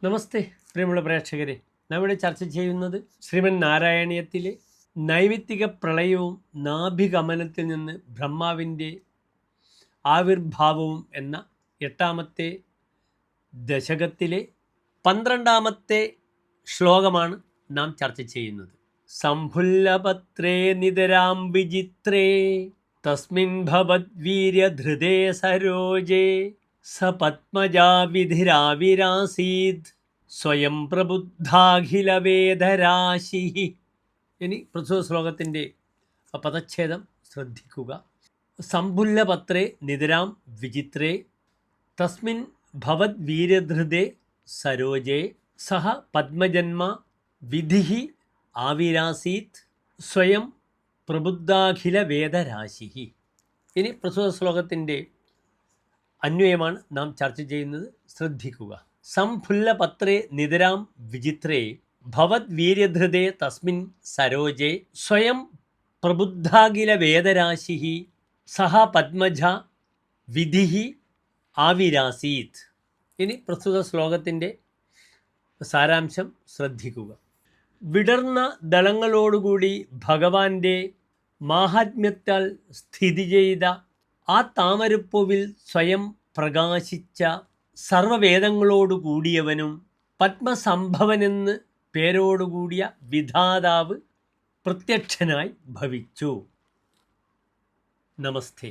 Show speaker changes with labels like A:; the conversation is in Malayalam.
A: നമസ്തേ പ്രിയമുള്ള പ്രേക്ഷകരെ, നാം ഇവിടെ ചർച്ച ചെയ്യുന്നത് ശ്രീമൻ നാരായണീയത്തിലെ നൈമിത്തിക പ്രളയവും നാഭികമനത്തിൽ നിന്ന് ബ്രഹ്മാവിൻ്റെ ആവിർഭാവവും എന്ന 8ാമത്തെ ദശകത്തിലെ 12ാമത്തെ ശ്ലോകമാണ് നാം ചർച്ച ചെയ്യുന്നത്. സംഭുല്ലപത്രേ നിതരാം വിചിത്രേ തസ്മിൻ ഭവദ്വീര്യധൃതേ സരോജേ സ പത്മജാവിധിരാവിരാസീത് സ്വയം പ്രബുദ്ധാഖിലവേദരാശി. ഇനി പ്രസ്തുത ശ്ലോകത്തിൻ്റെ പദച്ഛേദം ശ്രദ്ധിക്കുക. സംഭുല്ലപത്രേ നിതരാം വിചിത്രേ തസ്മിൻ ഭവദ്വീര്യധൃതേ സരോജേ സഹ പത്മജന്മ വിധി ആവിരാസീത് സ്വയം പ്രബുദ്ധാഖിലവേദരാശി. ഇനി പ്രസ്തുത ശ്ലോകത്തിൻ്റെ അന്വയമാണ് നാം ചർച്ച ചെയ്യുന്നത്. ശ്രദ്ധിക്കുക. സംഭുല്ലപത്രേ നിതരാം വിചിത്രേ ഭവദ്വീര്യധൃതേ തസ്മിൻ സരോജേ സ്വയം പ്രബുദ്ധാഖിലവേദരാശി സഹ പത്മജ വിധി ആവിരാസീത്. ഇനി പ്രസ്തുത ശ്ലോകത്തിൻ്റെ സാരാംശം ശ്രദ്ധിക്കുക. വിടർന്ന ദളങ്ങളോടുകൂടി ഭഗവാന്റെ മാഹാത്മ്യത്താൽ സ്ഥിതി ചെയ്ത ആ താമരപ്പൂവിൽ സ്വയം പ്രകാശിച്ച സർവവേദങ്ങളോടുകൂടിയവനും പത്മസംഭവനെന്ന് പേരോടുകൂടിയ വിധാതാവ് പ്രത്യക്ഷനായി ഭവിച്ചു. നമസ്തേ.